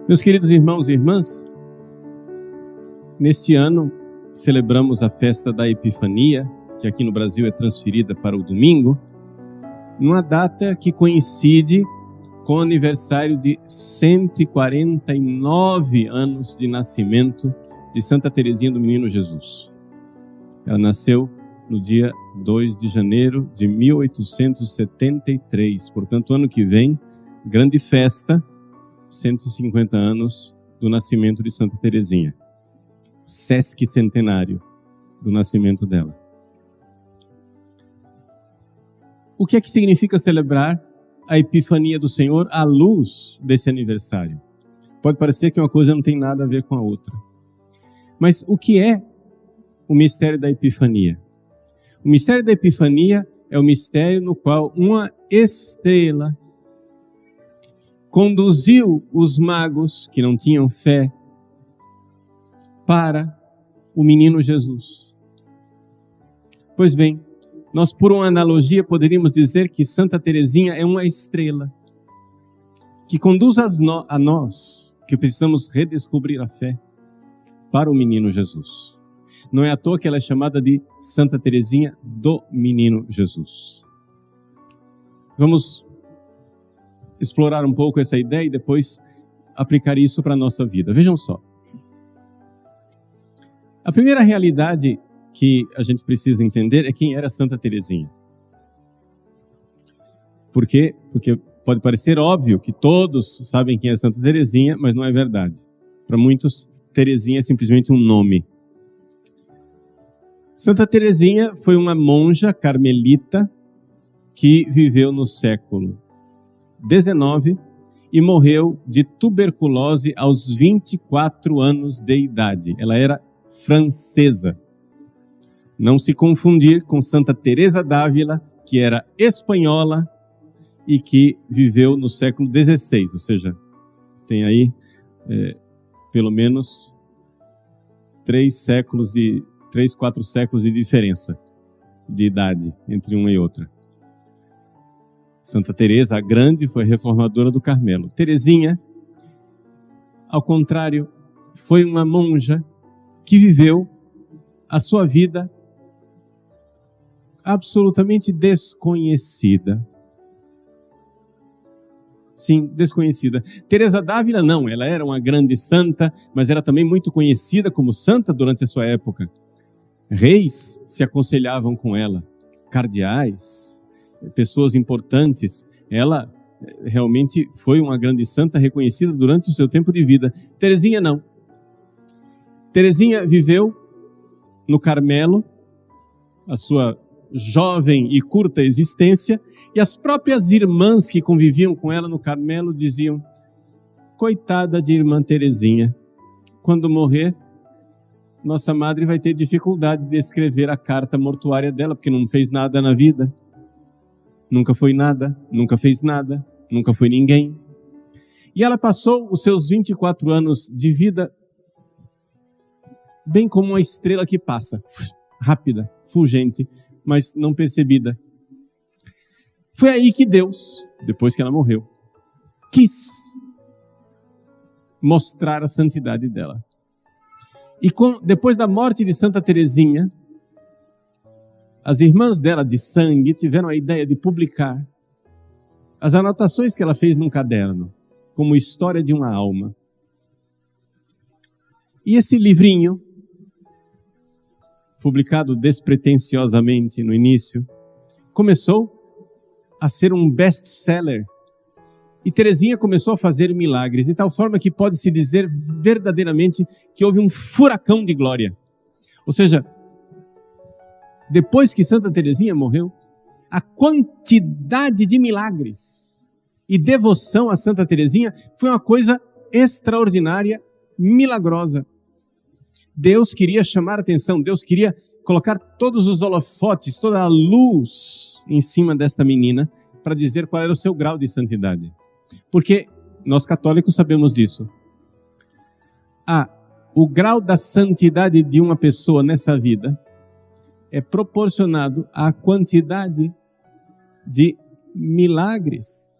Meus queridos irmãos e irmãs, neste ano celebramos a festa da Epifania, que aqui no Brasil é transferida para o domingo, numa data que coincide com o aniversário de 149 anos de nascimento de Santa Teresinha do Menino Jesus. Ela nasceu no dia 2 de janeiro de 1873, portanto, ano que vem, grande festa, 150 anos do nascimento de Santa Teresinha. Sesc centenário do nascimento dela. O que é que significa celebrar a Epifania do Senhor à luz desse aniversário? Pode parecer que uma coisa não tem nada a ver com a outra. Mas o que é o mistério da Epifania? O mistério da Epifania é o mistério no qual uma estrela conduziu os magos que não tinham fé para o menino Jesus. Pois bem, nós por uma analogia poderíamos dizer que Santa Teresinha é uma estrela que conduz a nós, que precisamos redescobrir a fé, para o menino Jesus. Não é à toa que ela é chamada de Santa Teresinha do Menino Jesus. Vamos explorar um pouco essa ideia e depois aplicar isso para a nossa vida. Vejam só. A primeira realidade que a gente precisa entender é quem era Santa Teresinha. Por quê? Porque pode parecer óbvio que todos sabem quem é Santa Teresinha, mas não é verdade. Para muitos, Teresinha é simplesmente um nome. Santa Teresinha foi uma monja carmelita que viveu no século XIX e morreu de tuberculose aos 24 anos de idade. Ela era francesa. Não se confundir com Santa Teresa d'Ávila, que era espanhola e que viveu no século XVI. Ou seja, tem aí pelo menos 4 séculos de diferença de idade entre uma e outra. Santa Teresa, a grande, foi reformadora do Carmelo. Teresinha, ao contrário, foi uma monja que viveu a sua vida absolutamente desconhecida. Sim, desconhecida. Teresa d'Ávila não, ela era uma grande santa, mas era também muito conhecida como santa durante a sua época. Reis se aconselhavam com ela, cardeais, pessoas importantes. Ela realmente foi uma grande santa reconhecida durante o seu tempo de vida. Teresinha não. Teresinha viveu no Carmelo a sua jovem e curta existência, e as próprias irmãs que conviviam com ela no Carmelo diziam: coitada de irmã Teresinha, quando morrer, nossa madre vai ter dificuldade de escrever a carta mortuária dela, porque não fez nada na vida. Nunca foi nada, nunca fez nada, nunca foi ninguém. E ela passou os seus 24 anos de vida bem como uma estrela que passa, rápida, fulgente, mas não percebida. Foi aí que Deus, depois que ela morreu, quis mostrar a santidade dela. E depois da morte de Santa Teresinha, as irmãs dela de sangue tiveram a ideia de publicar as anotações que ela fez num caderno, como história de uma alma. E esse livrinho, publicado despretensiosamente no início, começou a ser um best-seller. E Teresinha começou a fazer milagres, de tal forma que pode-se dizer verdadeiramente que houve um furacão de glória. Ou seja, depois que Santa Teresinha morreu, a quantidade de milagres e devoção a Santa Teresinha foi uma coisa extraordinária, milagrosa. Deus queria chamar a atenção, Deus queria colocar todos os holofotes, toda a luz em cima desta menina para dizer qual era o seu grau de santidade. Porque nós católicos sabemos disso. O grau da santidade de uma pessoa nessa vida é proporcionado à quantidade de milagres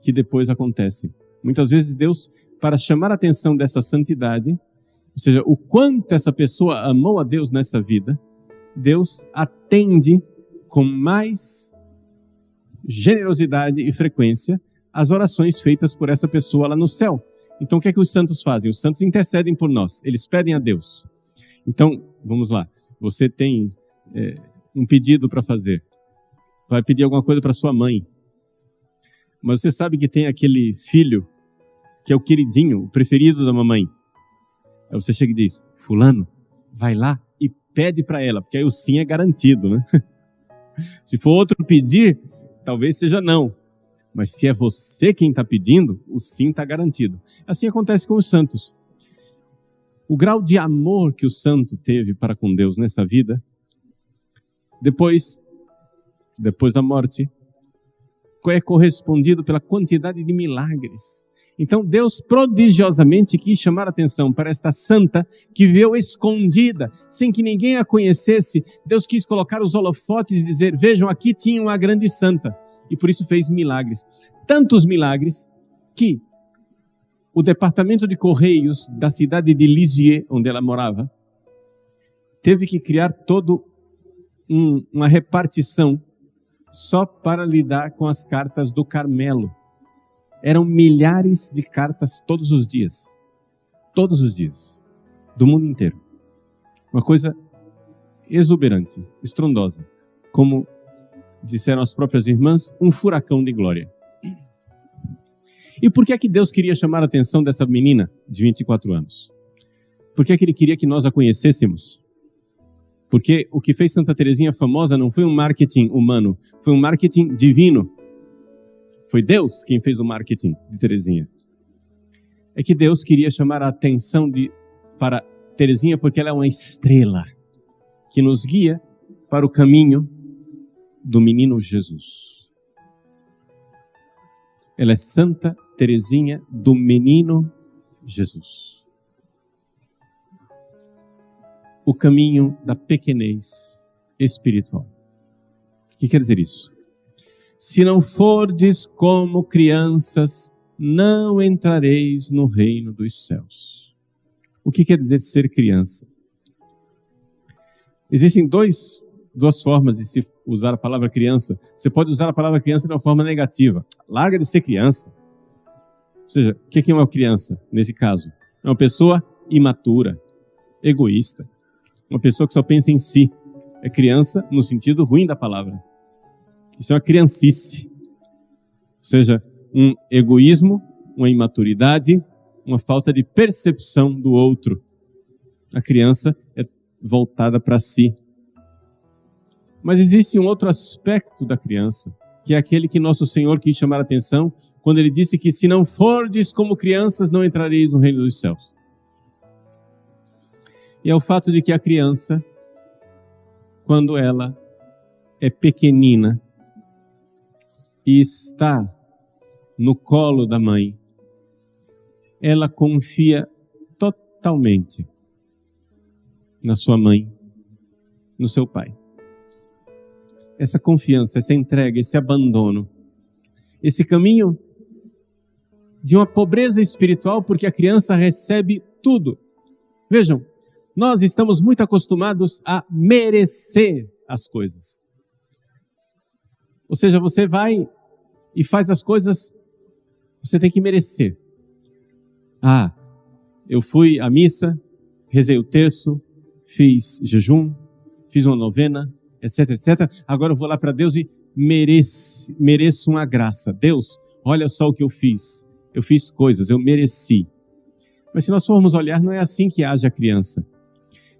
que depois acontecem. Muitas vezes Deus, para chamar a atenção dessa santidade, ou seja, o quanto essa pessoa amou a Deus nessa vida, Deus atende com mais generosidade e frequência as orações feitas por essa pessoa lá no céu. Então o que é que os santos fazem? Os santos intercedem por nós, eles pedem a Deus. Então, vamos lá, você tem um pedido para fazer, vai pedir alguma coisa para sua mãe, mas você sabe que tem aquele filho que é o queridinho, o preferido da mamãe. Aí você chega e diz, fulano, vai lá e pede para ela, porque aí o sim é garantido, né? Se for outro pedir, talvez seja não. Mas se é você quem está pedindo, o sim está garantido. Assim acontece com os santos. O grau de amor que o santo teve para com Deus nessa vida, depois da morte, é correspondido pela quantidade de milagres. Então Deus prodigiosamente quis chamar a atenção para esta santa que viveu escondida, sem que ninguém a conhecesse. Deus quis colocar os holofotes e dizer, vejam, aqui tinha uma grande santa. E por isso fez milagres. Tantos milagres que o departamento de correios da cidade de Lisieux, onde ela morava, teve que criar todo uma repartição só para lidar com as cartas do Carmelo. Eram milhares de cartas todos os dias, do mundo inteiro. Uma coisa exuberante, estrondosa, como disseram as próprias irmãs, um furacão de glória. E por que é que Deus queria chamar a atenção dessa menina de 24 anos? Por que é que Ele queria que nós a conhecêssemos? Porque o que fez Santa Teresinha famosa não foi um marketing humano, foi um marketing divino. Foi Deus quem fez o marketing de Teresinha. É que Deus queria chamar a atenção para Teresinha porque ela é uma estrela que nos guia para o caminho do menino Jesus. Ela é Santa Teresinha do menino Jesus. O caminho da pequenez espiritual. O que quer dizer isso? Se não fordes como crianças, não entrareis no reino dos céus. O que quer dizer ser criança? Existem duas formas de se usar a palavra criança. Você pode usar a palavra criança de uma forma negativa. Larga de ser criança. Ou seja, o que é uma criança nesse caso? É uma pessoa imatura, egoísta. Uma pessoa que só pensa em si. É criança no sentido ruim da palavra. Isso é uma criancice. Ou seja, um egoísmo, uma imaturidade, uma falta de percepção do outro. A criança é voltada para si. Mas existe um outro aspecto da criança, que é aquele que nosso Senhor quis chamar a atenção, quando Ele disse que se não fordes como crianças, não entrareis no reino dos céus. E é o fato de que a criança, quando ela é pequenina e está no colo da mãe, ela confia totalmente na sua mãe, no seu pai. Essa confiança, essa entrega, esse abandono, esse caminho de uma pobreza espiritual, porque a criança recebe tudo. Vejam, nós estamos muito acostumados a merecer as coisas. Ou seja, você vai e faz as coisas, você tem que merecer. Ah, eu fui à missa, rezei o terço, fiz jejum, fiz uma novena, etc, etc. Agora eu vou lá para Deus e mereço uma graça. Deus, olha só o que eu fiz. Eu fiz coisas, eu mereci. Mas se nós formos olhar, não é assim que age a criança.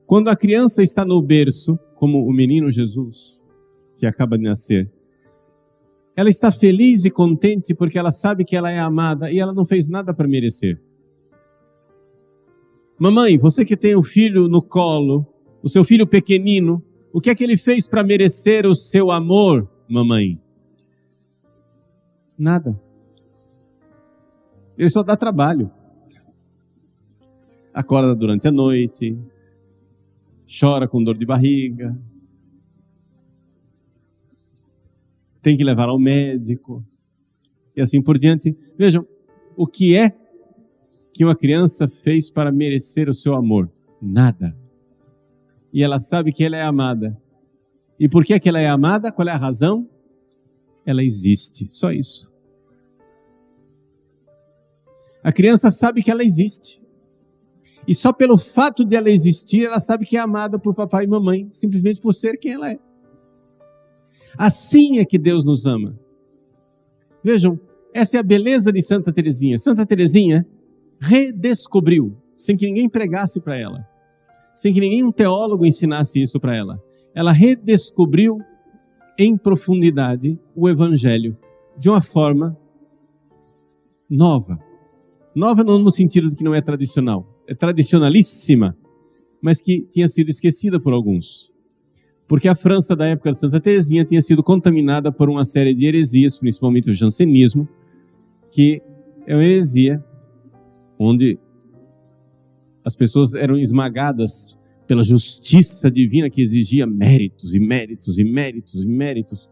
Quando a criança está no berço, como o menino Jesus, que acaba de nascer, ela está feliz e contente porque ela sabe que ela é amada e ela não fez nada para merecer. Mamãe, você que tem o filho no colo, o seu filho pequenino, o que é que ele fez para merecer o seu amor, mamãe? Nada. Ele só dá trabalho. Acorda durante a noite, chora com dor de barriga, tem que levar ao médico, e assim por diante. Vejam, o que é que uma criança fez para merecer o seu amor? Nada. E ela sabe que ela é amada. E por que ela é amada? Qual é a razão? Ela existe, só isso. A criança sabe que ela existe. E só pelo fato de ela existir, ela sabe que é amada por papai e mamãe, simplesmente por ser quem ela é. Assim é que Deus nos ama. Vejam, essa é a beleza de Santa Teresinha. Santa Teresinha redescobriu, sem que ninguém pregasse para ela, sem que nenhum teólogo ensinasse isso para ela. Ela redescobriu em profundidade o Evangelho de uma forma nova. Nova não no sentido de que não é tradicional, é tradicionalíssima, mas que tinha sido esquecida por alguns. Porque a França da época de Santa Teresinha tinha sido contaminada por uma série de heresias, principalmente o jansenismo, que é uma heresia onde as pessoas eram esmagadas pela justiça divina que exigia méritos e méritos e méritos e méritos.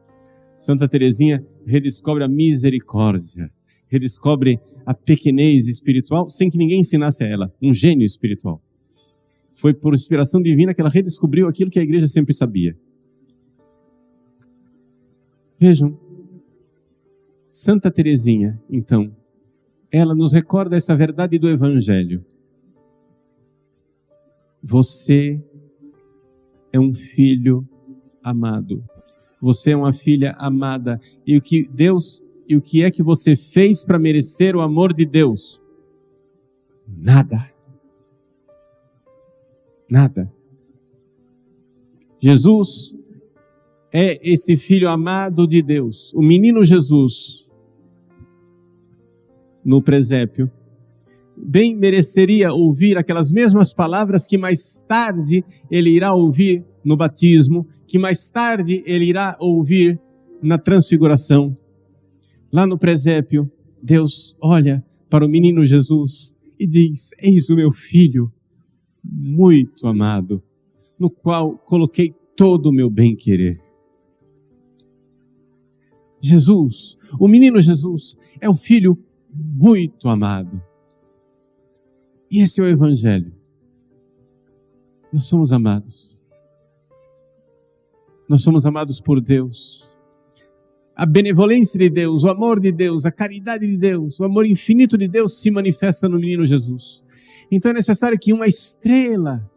Santa Teresinha redescobre a misericórdia, redescobre a pequenez espiritual sem que ninguém ensinasse a ela, um gênio espiritual. Foi por inspiração divina que ela redescobriu aquilo que a igreja sempre sabia. Vejam, Santa Teresinha, então, ela nos recorda essa verdade do Evangelho. Você é um filho amado. Você é uma filha amada. E o que é que você fez para merecer o amor de Deus? Nada. Nada. Jesus é esse filho amado de Deus. O menino Jesus, no presépio, bem mereceria ouvir aquelas mesmas palavras que mais tarde ele irá ouvir no batismo, que mais tarde ele irá ouvir na transfiguração. Lá no presépio, Deus olha para o menino Jesus e diz: eis o meu filho muito amado, no qual coloquei todo o meu bem-querer. Jesus, o menino Jesus, é o filho muito amado. E esse é o Evangelho. Nós somos amados. Nós somos amados por Deus. A benevolência de Deus, o amor de Deus, a caridade de Deus, o amor infinito de Deus se manifesta no menino Jesus. Então é necessário que uma estrela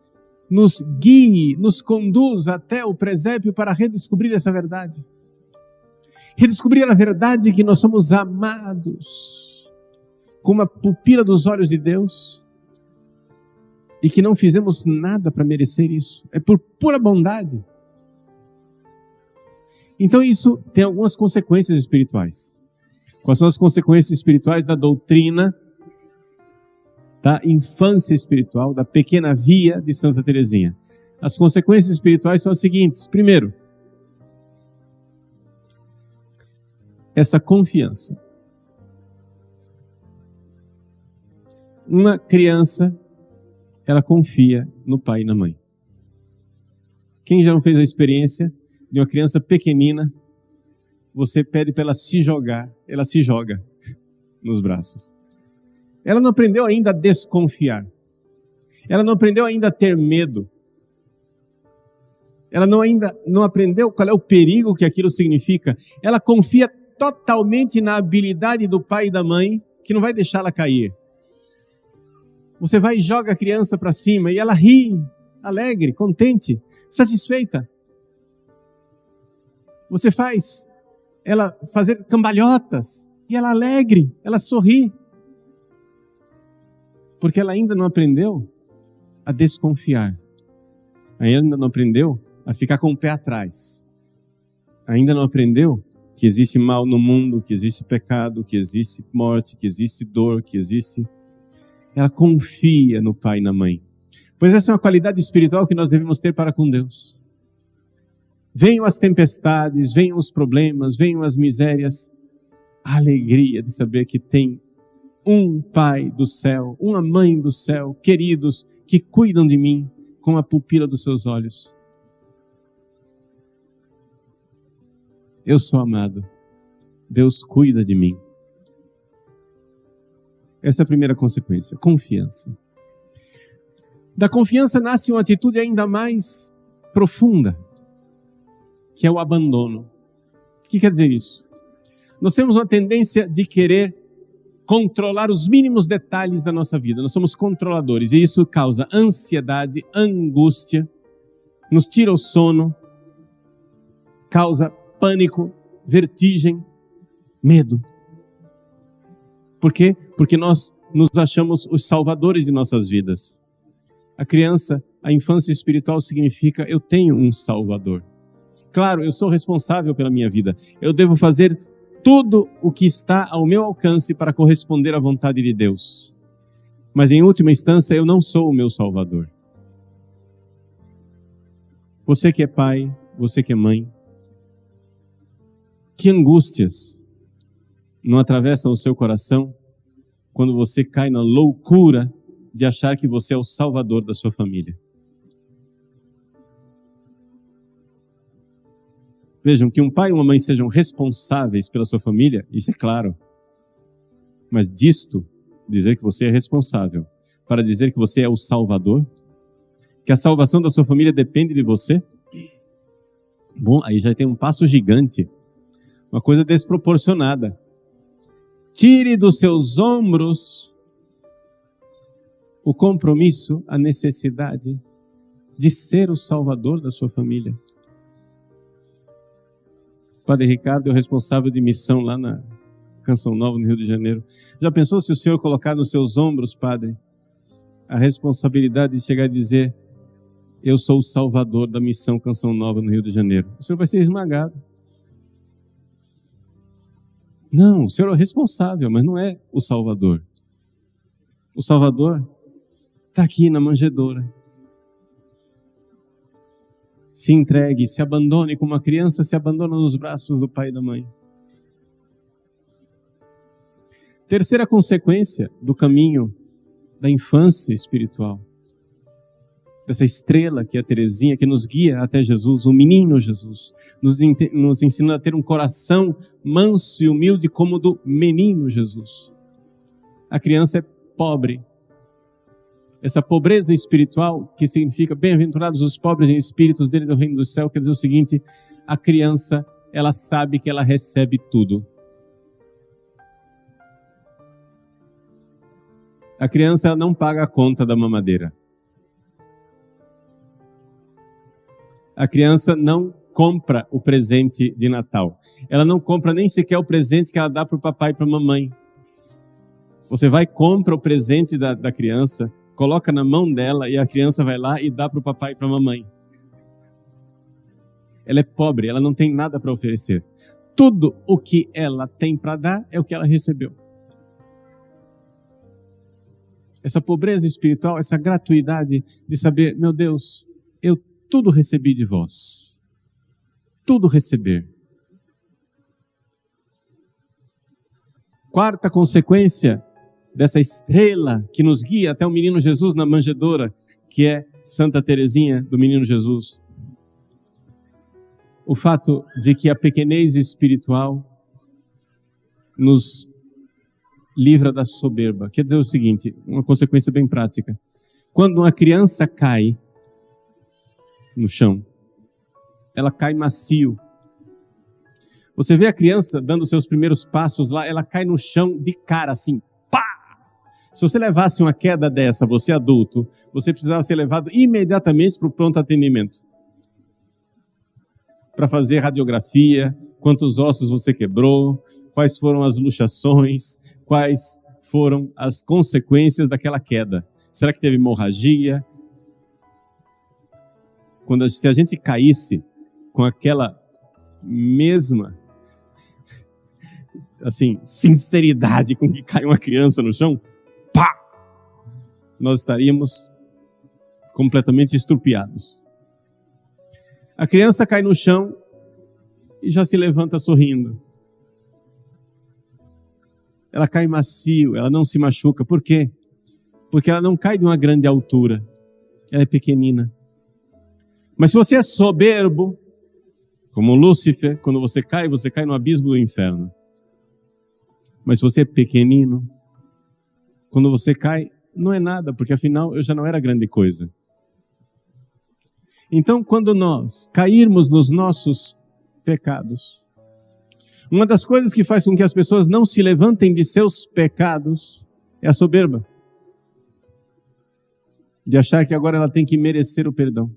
nos guie, nos conduza até o presépio para redescobrir essa verdade. Redescobrir a verdade que nós somos amados como a pupila dos olhos de Deus e que não fizemos nada para merecer isso. É por pura bondade. Então isso tem algumas consequências espirituais. Quais são as consequências espirituais da doutrina da infância espiritual, da pequena via de Santa Teresinha? As consequências espirituais são as seguintes. Primeiro, essa confiança. Uma criança, ela confia no pai e na mãe. Quem já não fez a experiência de uma criança pequenina, você pede para ela se jogar, ela se joga nos braços. Ela não aprendeu ainda a desconfiar. Ela não aprendeu ainda a ter medo. Ela ainda não aprendeu qual é o perigo que aquilo significa. Ela confia totalmente na habilidade do pai e da mãe, que não vai deixá-la cair. Você vai e joga a criança para cima e ela ri, alegre, contente, satisfeita. Você faz ela fazer cambalhotas e ela alegre, ela sorri. Porque ela ainda não aprendeu a desconfiar. Ainda não aprendeu a ficar com o pé atrás. Ainda não aprendeu que existe mal no mundo, que existe pecado, que existe morte, que existe dor, que existe... Ela confia no pai e na mãe. Pois essa é uma qualidade espiritual que nós devemos ter para com Deus. Venham as tempestades, venham os problemas, venham as misérias. A alegria de saber que tem um pai do céu, uma mãe do céu, queridos, que cuidam de mim com a pupila dos seus olhos. Eu sou amado. Deus cuida de mim. Essa é a primeira consequência, confiança. Da confiança nasce uma atitude ainda mais profunda, que é o abandono. O que quer dizer isso? Nós temos uma tendência de querer controlar os mínimos detalhes da nossa vida. Nós somos controladores e isso causa ansiedade, angústia, nos tira o sono, causa pânico, vertigem, medo. Por quê? Porque nós nos achamos os salvadores de nossas vidas. A criança, a infância espiritual significa eu tenho um Salvador. Claro, eu sou responsável pela minha vida. Eu devo fazer tudo o que está ao meu alcance para corresponder à vontade de Deus. Mas em última instância, eu não sou o meu Salvador. Você que é pai, você que é mãe, que angústias não atravessam o seu coração quando você cai na loucura de achar que você é o Salvador da sua família. Vejam, que um pai e uma mãe sejam responsáveis pela sua família, isso é claro. Mas disto, dizer que você é responsável, para dizer que você é o Salvador, que a salvação da sua família depende de você, bom, aí já tem um passo gigante, uma coisa desproporcionada. Tire dos seus ombros o compromisso, a necessidade de ser o Salvador da sua família. Padre Ricardo é o responsável de missão lá na Canção Nova, no Rio de Janeiro. Já pensou se o senhor colocar nos seus ombros, padre, a responsabilidade de chegar e dizer: eu sou o Salvador da missão Canção Nova no Rio de Janeiro? O senhor vai ser esmagado. Não, o senhor é o responsável, mas não é o Salvador. O Salvador está aqui na manjedoura. Se entregue, se abandone como uma criança se abandona nos braços do pai e da mãe. Terceira consequência do caminho da infância espiritual, dessa estrela que é a Terezinha, que nos guia até Jesus, o menino Jesus, nos ensina a ter um coração manso e humilde como o do menino Jesus. A criança é pobre. Essa pobreza espiritual, que significa bem-aventurados os pobres em espíritos, deles é o reino do céu, quer dizer o seguinte: a criança, ela sabe que ela recebe tudo. A criança, ela não paga a conta da mamadeira. A criança não compra o presente de Natal. Ela não compra nem sequer o presente que ela dá para o papai e para a mamãe. Você vai, compra o presente da criança, coloca na mão dela e a criança vai lá e dá para o papai e para a mamãe. Ela é pobre, ela não tem nada para oferecer. Tudo o que ela tem para dar é o que ela recebeu. Essa pobreza espiritual, essa gratuidade de saber, meu Deus, eu tudo recebi de vós. Tudo receber. Quarta consequência dessa estrela que nos guia até o menino Jesus na manjedoura, que é Santa Terezinha do menino Jesus. O fato de que a pequenez espiritual nos livra da soberba. Quer dizer o seguinte, uma consequência bem prática. Quando uma criança cai no chão, ela cai macio. Você vê a criança dando seus primeiros passos lá, ela cai no chão de cara assim, pá! Se você levasse uma queda dessa, você adulto, você precisava ser levado imediatamente para o pronto atendimento. Para fazer radiografia, quantos ossos você quebrou, quais foram as luxações, quais foram as consequências daquela queda. Será que teve hemorragia? Se a gente caísse com aquela mesma sinceridade com que cai uma criança no chão, pá! Nós estaríamos completamente estrupiados. A criança cai no chão e já se levanta sorrindo. Ela cai macio, ela não se machuca. Por quê? Porque ela não cai de uma grande altura. Ela é pequenina. Mas se você é soberbo, como Lúcifer, quando você cai no abismo do inferno. Mas se você é pequenino, quando você cai, não é nada, porque afinal eu já não era grande coisa. Então, quando nós cairmos nos nossos pecados, uma das coisas que faz com que as pessoas não se levantem de seus pecados é a soberba. De achar que agora ela tem que merecer o perdão.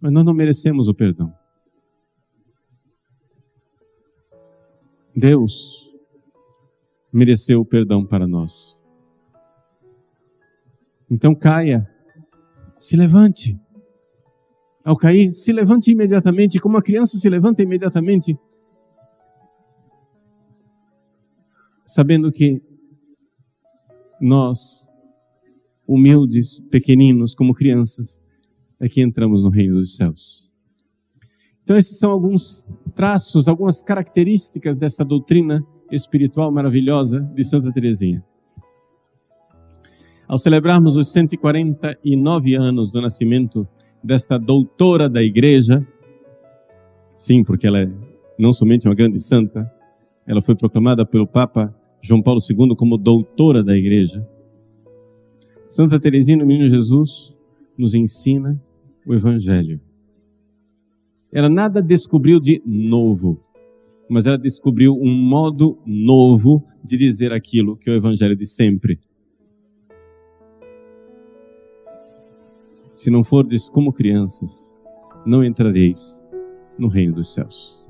Mas nós não merecemos o perdão. Deus mereceu o perdão para nós. Então caia, se levante. Ao cair, se levante imediatamente, como a criança se levanta imediatamente, sabendo que nós, humildes, pequeninos, como crianças, é que entramos no reino dos céus. Então esses são alguns traços, algumas características dessa doutrina espiritual maravilhosa de Santa Teresinha. Ao celebrarmos os 149 anos do nascimento desta doutora da Igreja, sim, porque ela é não somente uma grande santa, ela foi proclamada pelo Papa João Paulo II como doutora da Igreja. Santa Teresinha, o Menino Jesus, nos ensina o Evangelho. Ela nada descobriu de novo, mas ela descobriu um modo novo de dizer aquilo que é o Evangelho de sempre. Se não fordes como crianças, não entrareis no reino dos céus.